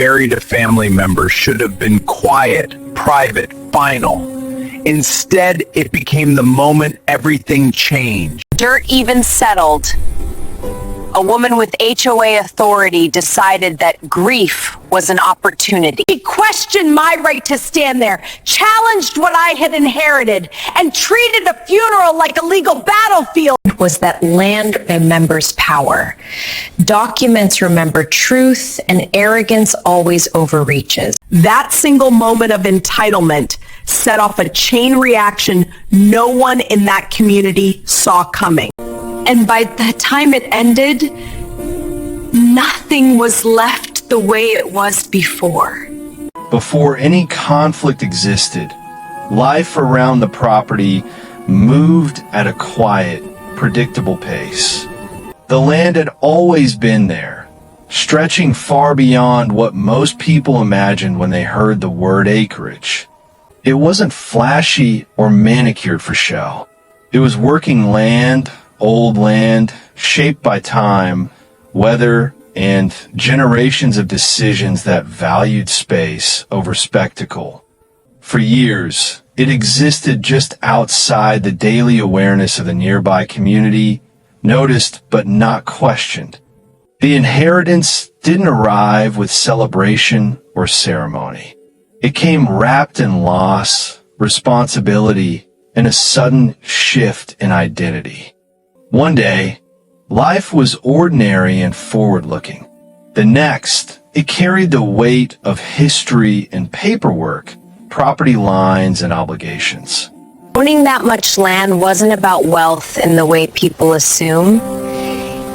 buried a family member should have been quiet, private, final. Instead, it became the moment everything changed. Dirt even settled. A woman with HOA authority decided that grief was an opportunity. She questioned my right to stand there, challenged what I had inherited, and treated a funeral like a legal battlefield. Was that land remembers power. Documents remember truth, and arrogance always overreaches. That single moment of entitlement set off a chain reaction no one in that community saw coming. And by the time it ended, nothing was left the way it was before. Before any conflict existed, life around the property moved at a quiet, predictable pace. The land had always been there, stretching far beyond what most people imagined when they heard the word acreage. It wasn't flashy or manicured for show. It was working land, old land, shaped by time, weather, and generations of decisions that valued space over spectacle. For years, it existed just outside the daily awareness of the nearby community, noticed but not questioned. The inheritance didn't arrive with celebration or ceremony. It came wrapped in loss, responsibility, and a sudden shift in identity. One day, life was ordinary and forward-looking. The next, it carried the weight of history and paperwork, property lines and obligations. Owning that much land wasn't about wealth in the way people assume.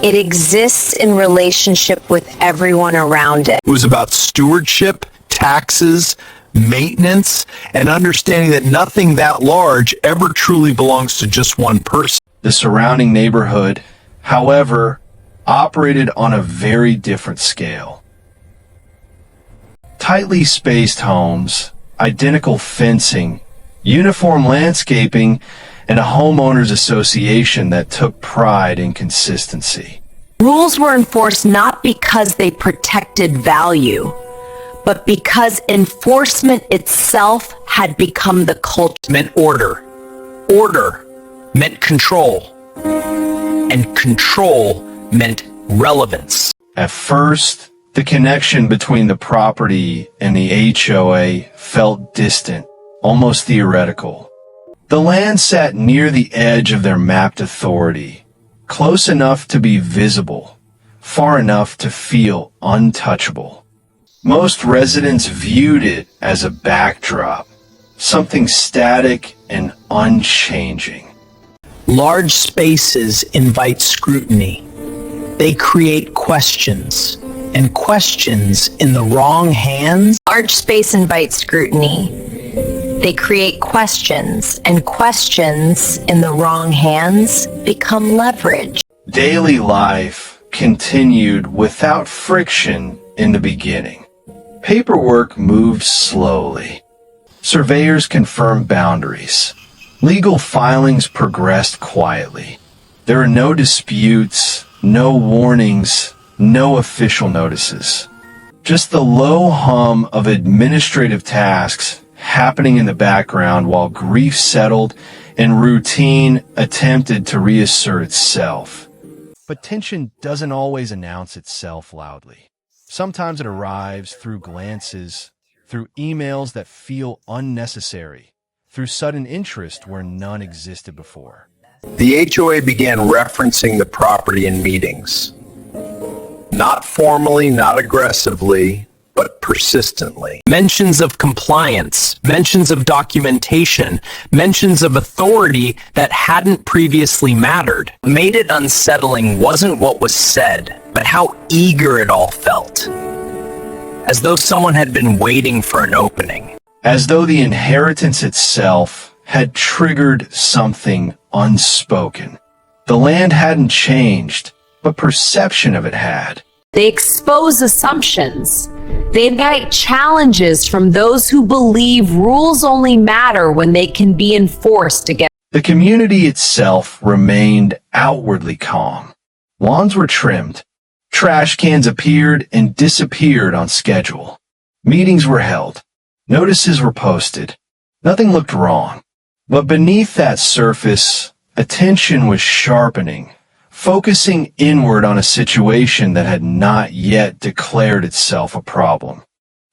It exists in relationship with everyone around it. It was about stewardship, taxes, maintenance, and understanding that nothing that large ever truly belongs to just one person. The surrounding neighborhood, however, operated on a very different scale. Tightly spaced homes, identical fencing, uniform landscaping, and a homeowners association that took pride in consistency. Rules were enforced not because they protected value, but because enforcement itself had become the culture. Meant order. Order meant control. And control meant relevance. At first, the connection between the property and the HOA felt distant, almost theoretical. The land sat near the edge of their mapped authority, close enough to be visible, far enough to feel untouchable. Most residents viewed it as a backdrop, something static and unchanging. Large spaces invite scrutiny. They create questions, and questions in the wrong hands. Large space invites scrutiny. They create questions, and questions in the wrong hands become leverage. Daily life continued without friction in the beginning. Paperwork moved slowly. Surveyors confirmed boundaries. Legal filings progressed quietly. There are no disputes, no warnings, no official notices. Just the low hum of administrative tasks happening in the background while grief settled and routine attempted to reassert itself. But tension doesn't always announce itself loudly. Sometimes it arrives through glances, through emails that feel unnecessary, through sudden interest where none existed before. The HOA began referencing the property in meetings. Not formally, not aggressively, but persistently. Mentions of compliance, mentions of documentation, mentions of authority that hadn't previously mattered. What made it unsettling wasn't what was said, but how eager it all felt. As though someone had been waiting for an opening. As though the inheritance itself had triggered something unspoken. The land hadn't changed, but perception of it had. They expose assumptions. They invite challenges from those who believe rules only matter when they can be enforced against. The community itself remained outwardly calm. Lawns were trimmed. Trash cans appeared and disappeared on schedule. Meetings were held. Notices were posted. Nothing looked wrong. But beneath that surface, attention was sharpening, focusing inward on a situation that had not yet declared itself a problem.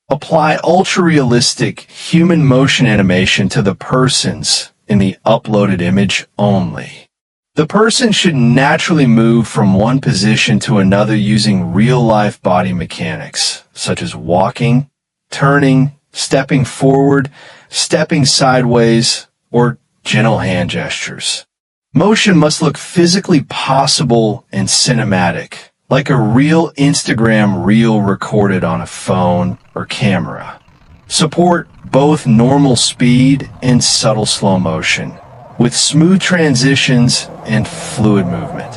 Apply ultra-realistic human motion animation to the persons in the uploaded image only. The person should naturally move from one position to another using real-life body mechanics, such as walking, turning, stepping forward, stepping sideways, or gentle hand gestures. Motion must look physically possible and cinematic, like a real Instagram reel recorded on a phone or camera. Support both normal speed and subtle slow motion, with smooth transitions and fluid movement.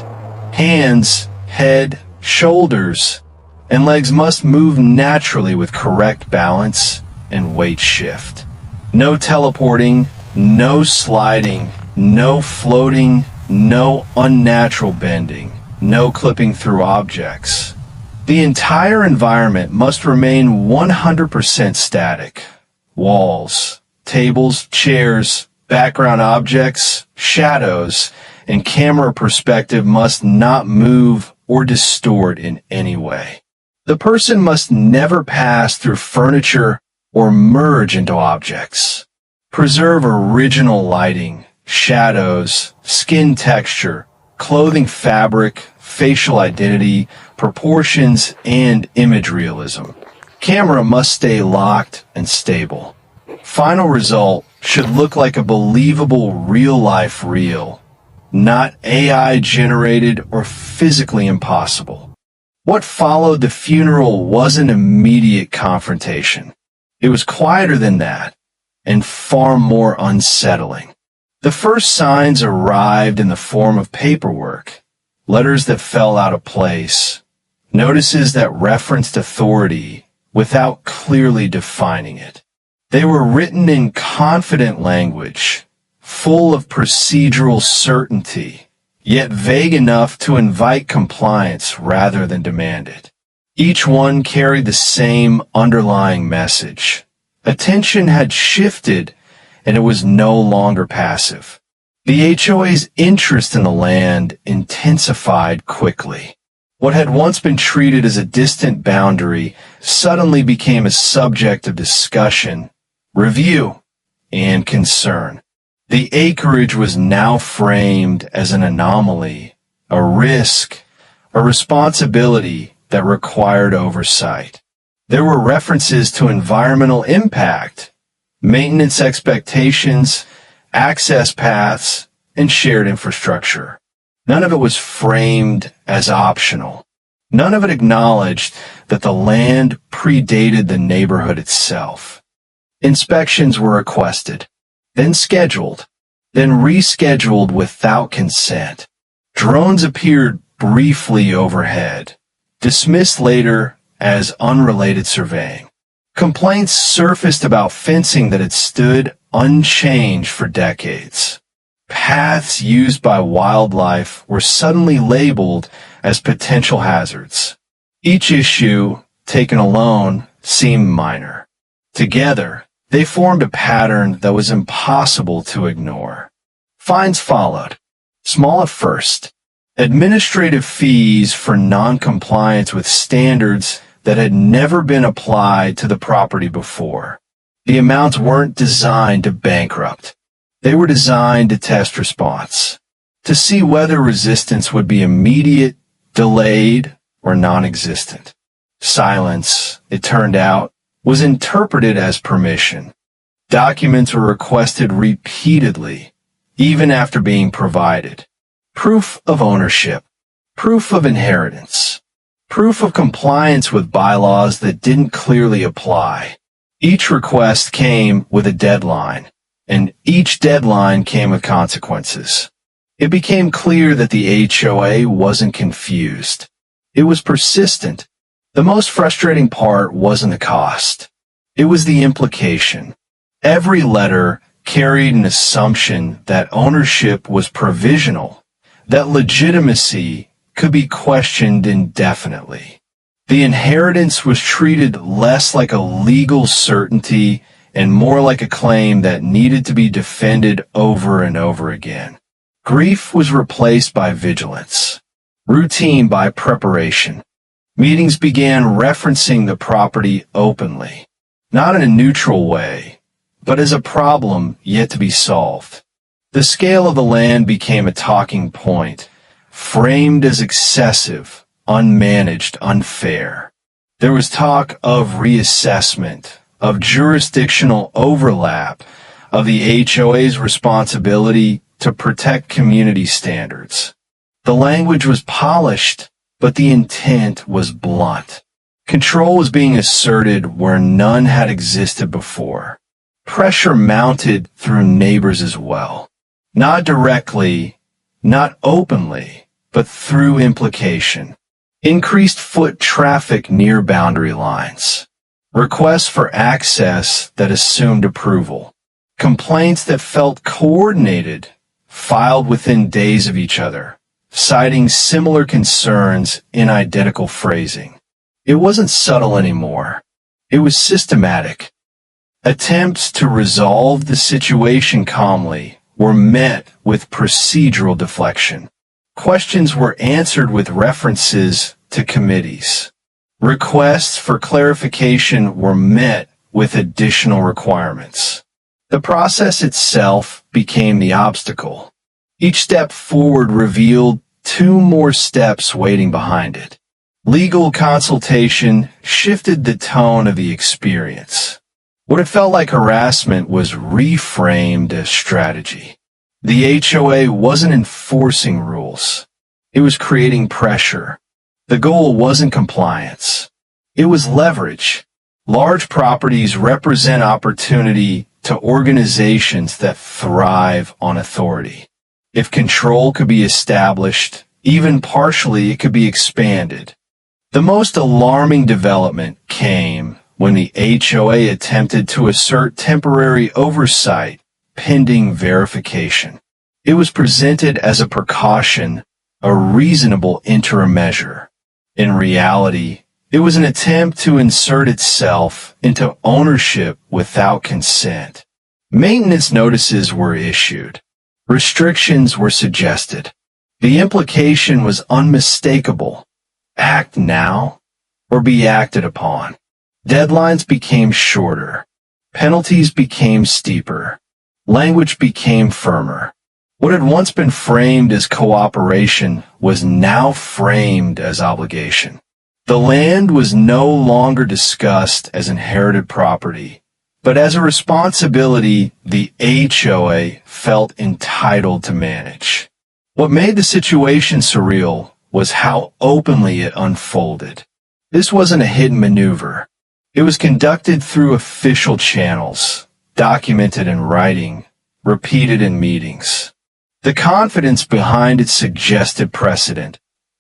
Hands, head, shoulders, and legs must move naturally with correct balance and weight shift. No teleporting, no sliding, no floating, no unnatural bending, no clipping through objects. The entire environment must remain 100% static. Walls, tables, chairs, background objects, shadows, and camera perspective must not move or distort in any way. The person must never pass through furniture or merge into objects. Preserve original lighting, shadows, skin texture, clothing fabric, facial identity, proportions, and image realism. Camera must stay locked and stable. Final result should look like a believable real-life reel, not AI-generated or physically impossible. What followed the funeral wasn't immediate confrontation. It was quieter than that, and far more unsettling. The first signs arrived in the form of paperwork, letters that fell out of place, notices that referenced authority without clearly defining it. They were written in confident language, full of procedural certainty, yet vague enough to invite compliance rather than demand it. Each one carried the same underlying message. Attention had shifted, and it was no longer passive. The HOA's interest in the land intensified quickly. What had once been treated as a distant boundary suddenly became a subject of discussion, review, and concern. The acreage was now framed as an anomaly, a risk, a responsibility that required oversight. There were references to environmental impact, maintenance expectations, access paths, and shared infrastructure. None of it was framed as optional. None of it acknowledged that the land predated the neighborhood itself. Inspections were requested, then scheduled, then rescheduled without consent. Drones appeared briefly overhead, dismissed later as unrelated surveying. Complaints surfaced about fencing that had stood unchanged for decades. Paths used by wildlife were suddenly labeled as potential hazards. Each issue, taken alone, seemed minor. Together, they formed a pattern that was impossible to ignore. Fines followed, small at first. Administrative fees for non-compliance with standards that had never been applied to the property before. The amounts weren't designed to bankrupt. They were designed to test response, to see whether resistance would be immediate, delayed, or non-existent. Silence, it turned out, was interpreted as permission. Documents were requested repeatedly, even after being provided. Proof of ownership, proof of inheritance, proof of compliance with bylaws that didn't clearly apply. Each request came with a deadline, and each deadline came with consequences. It became clear that the HOA wasn't confused. It was persistent. The most frustrating part wasn't the cost. It was the implication. Every letter carried an assumption that ownership was provisional, that legitimacy could be questioned indefinitely. The inheritance was treated less like a legal certainty and more like a claim that needed to be defended over and over again. Grief was replaced by vigilance, routine by preparation. Meetings began referencing the property openly, not in a neutral way, but as a problem yet to be solved. The scale of the land became a talking point, framed as excessive, unmanaged, unfair. There was talk of reassessment, of jurisdictional overlap, of the HOA's responsibility to protect community standards. The language was polished, but the intent was blunt. Control was being asserted where none had existed before. Pressure mounted through neighbors as well. Not directly, not openly, but through implication. Increased foot traffic near boundary lines. Requests for access that assumed approval. Complaints that felt coordinated, filed within days of each other, citing similar concerns in identical phrasing. It wasn't subtle anymore. It was systematic. Attempts to resolve the situation calmly were met with procedural deflection. Questions were answered with references to committees. Requests for clarification were met with additional requirements. The process itself became the obstacle. Each step forward revealed two more steps waiting behind it. Legal consultation shifted the tone of the experience. What it felt like harassment was reframed as strategy. The HOA wasn't enforcing rules. It was creating pressure. The goal wasn't compliance. It was leverage. Large properties represent opportunity to organizations that thrive on authority. If control could be established, even partially, it could be expanded. The most alarming development came when the HOA attempted to assert temporary oversight pending verification. It was presented as a precaution, a reasonable interim measure. In reality, it was an attempt to insert itself into ownership without consent. Maintenance notices were issued. Restrictions were suggested. The implication was unmistakable. Act now or be acted upon. Deadlines became shorter. Penalties became steeper. Language became firmer. What had once been framed as cooperation was now framed as obligation. The land was no longer discussed as inherited property, but as a responsibility the HOA felt entitled to manage. What made the situation surreal was how openly it unfolded. This wasn't a hidden maneuver. It was conducted through official channels, documented in writing, repeated in meetings. The confidence behind it suggested precedent,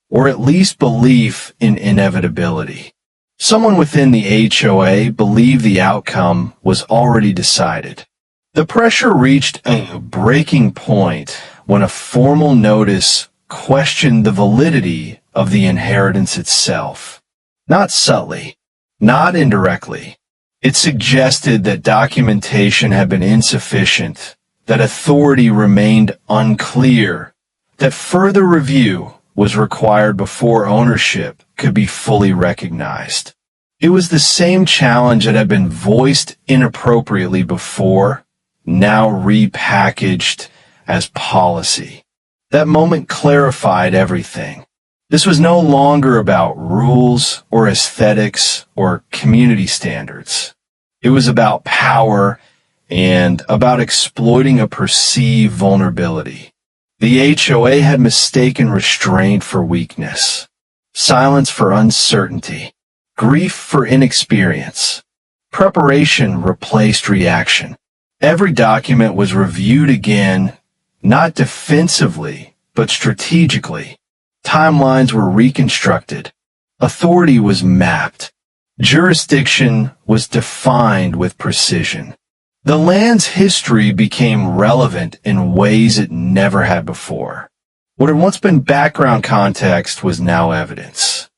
or at least belief in inevitability. Someone within the HOA believed the outcome was already decided. The pressure reached a breaking point when a formal notice questioned the validity of the inheritance itself. Not subtly, not indirectly. It suggested that documentation had been insufficient, that authority remained unclear, that further review was required before ownership could be fully recognized. It was the same challenge that had been voiced inappropriately before, now repackaged as policy. That moment clarified everything. This was no longer about rules or aesthetics or community standards. It was about power and about exploiting a perceived vulnerability. The HOA had mistaken restraint for weakness, silence for uncertainty, grief for inexperience. Preparation replaced reaction. Every document was reviewed again, not defensively, but strategically. Timelines were reconstructed. Authority was mapped. Jurisdiction was defined with precision. The land's history became relevant in ways it never had before. What had once been background context was now evidence.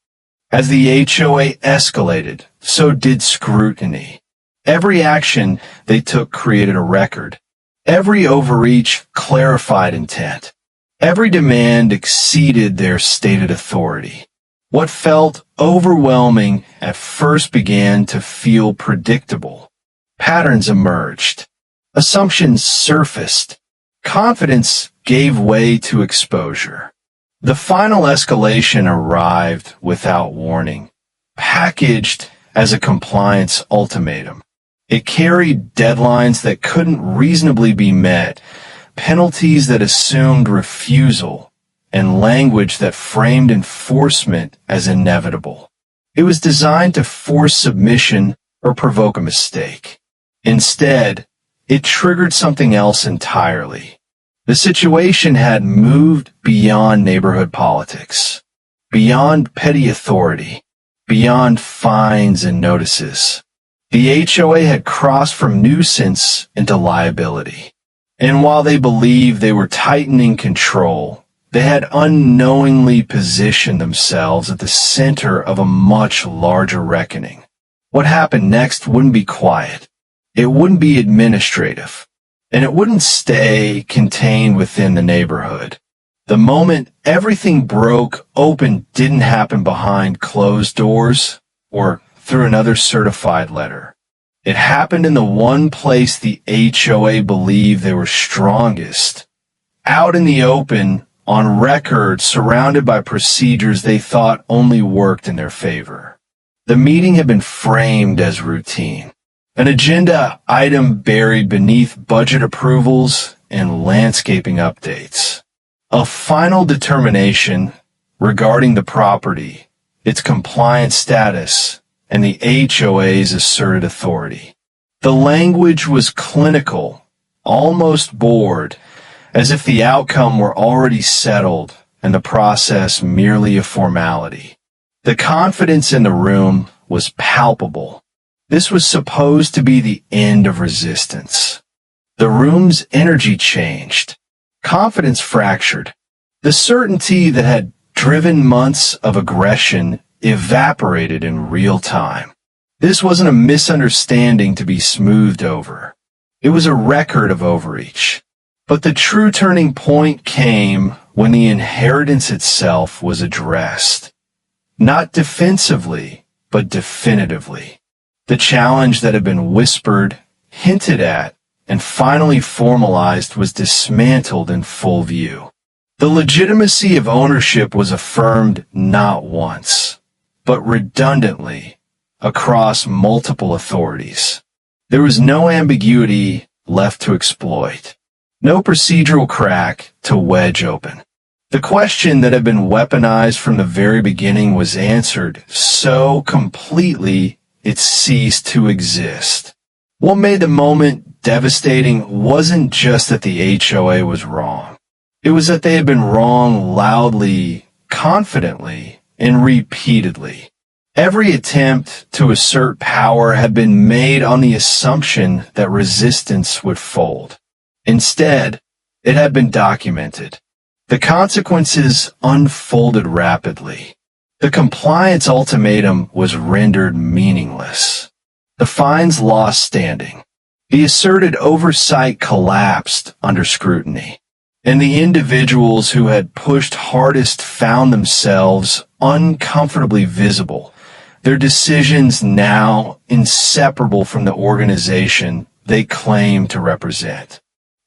As the HOA escalated, so did scrutiny. Every action they took created a record. Every overreach clarified intent. Every demand exceeded their stated authority. What felt overwhelming at first began to feel predictable. Patterns emerged. Assumptions surfaced. Confidence gave way to exposure. The final escalation arrived without warning, packaged as a compliance ultimatum. It carried deadlines that couldn't reasonably be met, penalties that assumed refusal, and language that framed enforcement as inevitable. It was designed to force submission or provoke a mistake. Instead, it triggered something else entirely. The situation had moved beyond neighborhood politics, beyond petty authority, beyond fines and notices. The HOA had crossed from nuisance into liability. And while they believed they were tightening control, they had unknowingly positioned themselves at the center of a much larger reckoning. What happened next wouldn't be quiet. It wouldn't be administrative. And it wouldn't stay contained within the neighborhood. The moment everything broke open didn't happen behind closed doors or through another certified letter. It happened in the one place the HOA believed they were strongest. Out in the open, on record, surrounded by procedures they thought only worked in their favor. The meeting had been framed as routine. An agenda item buried beneath budget approvals and landscaping updates. A final determination regarding the property, its compliance status, and the HOA's asserted authority. The language was clinical, almost bored, as if the outcome were already settled and the process merely a formality. The confidence in the room was palpable. This was supposed to be the end of resistance. The room's energy changed. Confidence fractured. The certainty that had driven months of aggression evaporated in real time. This wasn't a misunderstanding to be smoothed over. It was a record of overreach. But the true turning point came when the inheritance itself was addressed. Not defensively, but definitively. The challenge that had been whispered, hinted at, and finally formalized was dismantled in full view. The legitimacy of ownership was affirmed not once, but redundantly across multiple authorities. There was no ambiguity left to exploit, no procedural crack to wedge open. The question that had been weaponized from the very beginning was answered so completely it ceased to exist. What made the moment devastating wasn't just that the HOA was wrong. It was that they had been wrong loudly, confidently, and repeatedly. Every attempt to assert power had been made on the assumption that resistance would fold. Instead, it had been documented. The consequences unfolded rapidly. The compliance ultimatum was rendered meaningless. The fines lost standing. The asserted oversight collapsed under scrutiny. And the individuals who had pushed hardest found themselves uncomfortably visible, their decisions now inseparable from the organization they claimed to represent.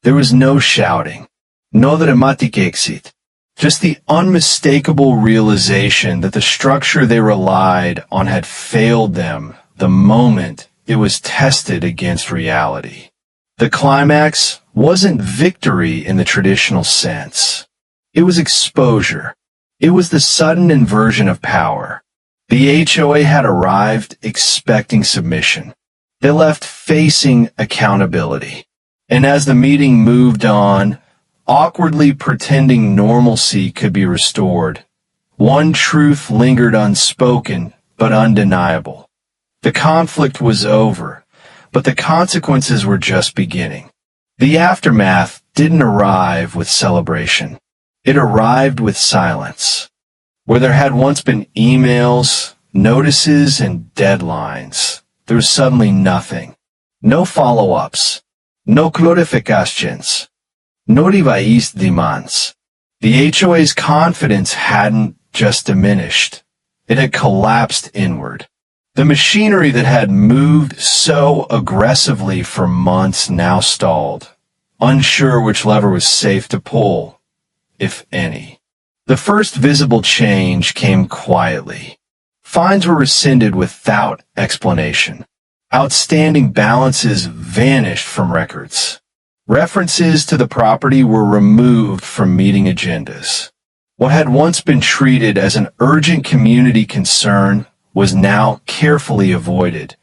There was no shouting, no dramatic exit. Just the unmistakable realization that the structure they relied on had failed them the moment it was tested against reality. The climax wasn't victory in the traditional sense. It was exposure. It was the sudden inversion of power. The HOA had arrived expecting submission. They left facing accountability. And as the meeting moved on, awkwardly pretending normalcy could be restored, one truth lingered unspoken but undeniable. The conflict was over, but the consequences were just beginning. The aftermath didn't arrive with celebration. It arrived with silence. Where there had once been emails, notices, and deadlines, there was suddenly nothing. No follow-ups. No clarifications. No revised demands. The HOA's confidence hadn't just diminished. It had collapsed inward. The machinery that had moved so aggressively for months now stalled, unsure which lever was safe to pull, if any. The first visible change came quietly. Fines were rescinded without explanation. Outstanding balances vanished from records. References to the property were removed from meeting agendas. What had once been treated as an urgent community concern was now carefully avoided,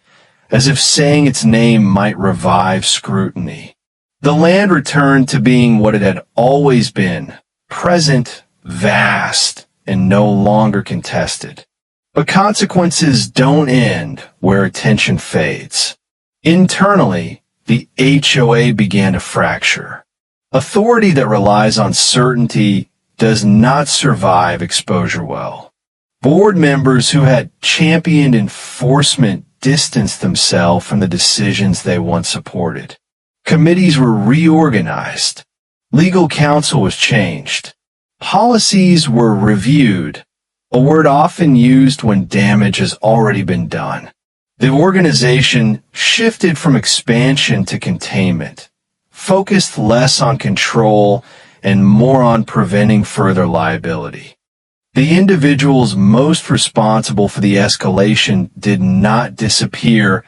as if saying its name might revive scrutiny. The land returned to being what it had always been, present, vast, and no longer contested. But consequences don't end where attention fades. Internally, the HOA began to fracture. Authority that relies on certainty does not survive exposure well. Board members who had championed enforcement distanced themselves from the decisions they once supported. Committees were reorganized. Legal counsel was changed. Policies were reviewed, a word often used when damage has already been done. The organization shifted from expansion to containment, focused less on control and more on preventing further liability. The individuals most responsible for the escalation did not disappear,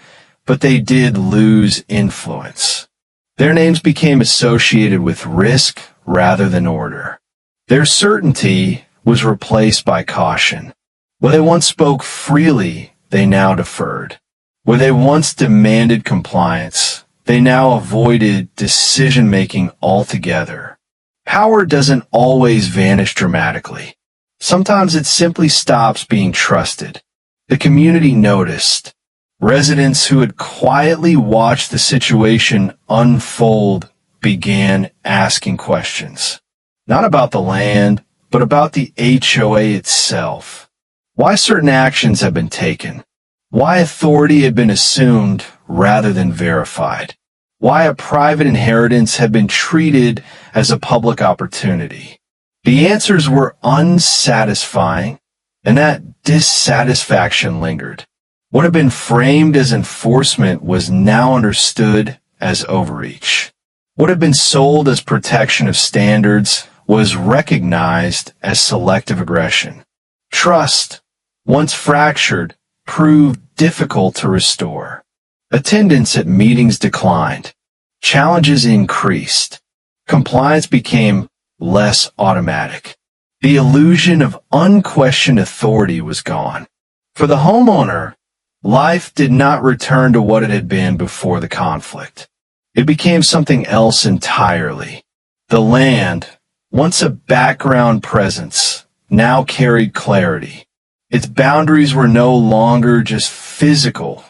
but they did lose influence. Their names became associated with risk rather than order. Their certainty was replaced by caution. Where they once spoke freely, they now deferred. Where they once demanded compliance, they now avoided decision-making altogether. Power doesn't always vanish dramatically. Sometimes it simply stops being trusted. The community noticed. Residents who had quietly watched the situation unfold began asking questions. Not about the land, but about the HOA itself. Why certain actions had been taken. Why authority had been assumed rather than verified. Why a private inheritance had been treated as a public opportunity. The answers were unsatisfying, and that dissatisfaction lingered. What had been framed as enforcement was now understood as overreach. What had been sold as protection of standards was recognized as selective aggression. Trust, once fractured, proved difficult to restore. Attendance at meetings declined. Challenges increased. Compliance became less automatic. The illusion of unquestioned authority was gone. For the homeowner, life did not return to what it had been before the conflict. It became something else entirely. The land, once a background presence, now carried clarity. Its boundaries were no longer just physical.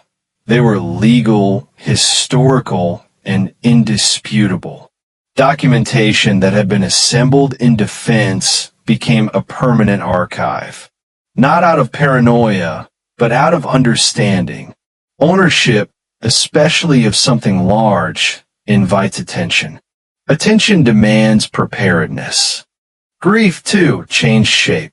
They were legal, historical, and indisputable. Documentation that had been assembled in defense became a permanent archive. Not out of paranoia, but out of understanding. Ownership, especially of something large, invites attention. Attention demands preparedness. Grief, too, changed shape.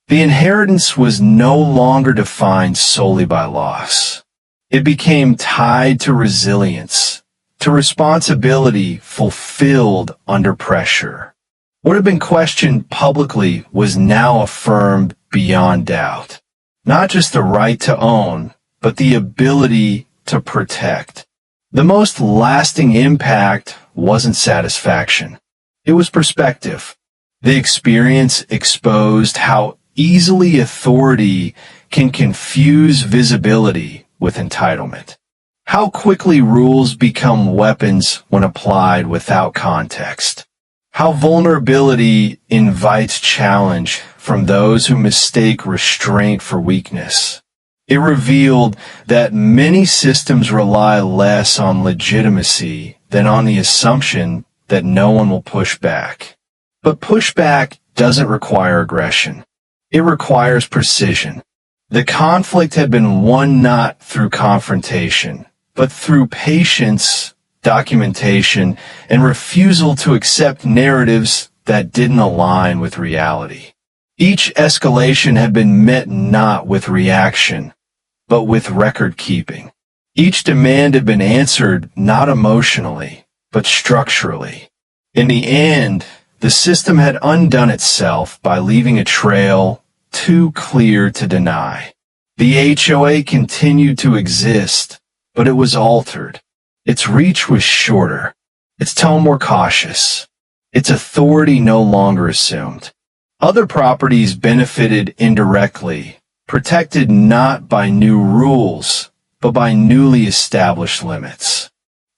The inheritance was no longer defined solely by loss. It became tied to resilience, to responsibility fulfilled under pressure. What had been questioned publicly was now affirmed beyond doubt. Not just the right to own, but the ability to protect. The most lasting impact wasn't satisfaction. It was perspective. The experience exposed how easily authority can confuse visibility with entitlement. How quickly rules become weapons when applied without context. How vulnerability invites challenge from those who mistake restraint for weakness. It revealed that many systems rely less on legitimacy than on the assumption that no one will push back. But pushback doesn't require aggression. It requires precision. The conflict had been won not through confrontation, but through patience, documentation, and refusal to accept narratives that didn't align with reality. Each escalation had been met not with reaction, but with record keeping. Each demand had been answered not emotionally, but structurally. In the end, the system had undone itself by leaving a trail too clear to deny. The HOA continued to exist, but it was altered. Its reach was shorter, its tone more cautious, its authority no longer assumed. Other properties benefited indirectly, protected not by new rules, but by newly established limits.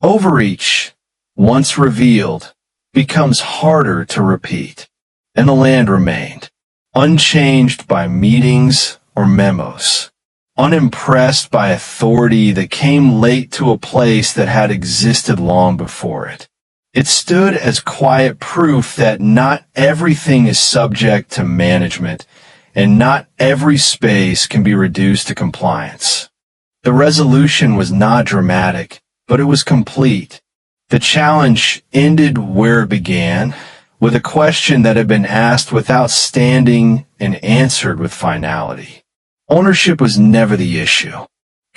Overreach, once revealed, becomes harder to repeat, and the land remained, unchanged by meetings or memos, unimpressed by authority that came late to a place that had existed long before it. It stood as quiet proof that not everything is subject to management, and not every space can be reduced to compliance. The resolution was not dramatic, but it was complete. The challenge ended where it began, with a question that had been asked without standing and answered with finality. Ownership was never the issue.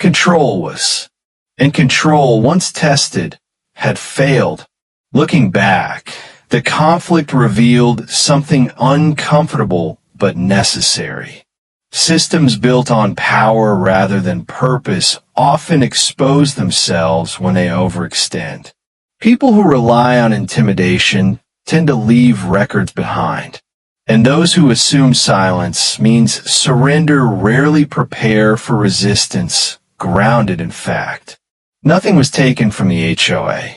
Control was. And control, once tested, had failed. Looking back, the conflict revealed something uncomfortable but necessary. Systems built on power rather than purpose often expose themselves when they overextend. People who rely on intimidation tend to leave records behind. And those who assume silence means surrender rarely prepare for resistance grounded in fact. Nothing was taken from the HOA.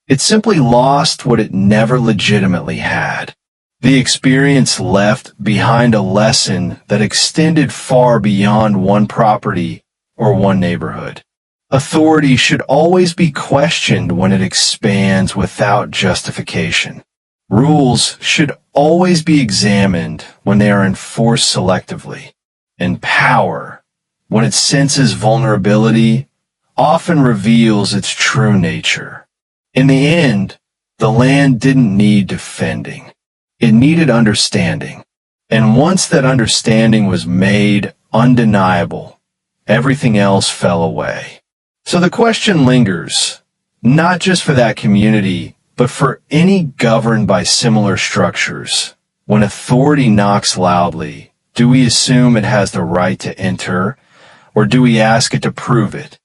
It simply lost what it never legitimately had. The experience left behind a lesson that extended far beyond one property or one neighborhood. Authority should always be questioned when it expands without justification. Rules should always be examined when they are enforced selectively. And power, when it senses vulnerability, often reveals its true nature. In the end, the land didn't need defending. It needed understanding. And once that understanding was made undeniable, everything else fell away. So the question lingers, not just for that community, but for any governed by similar structures. When authority knocks loudly, do we assume it has the right to enter, or do we ask it to prove it?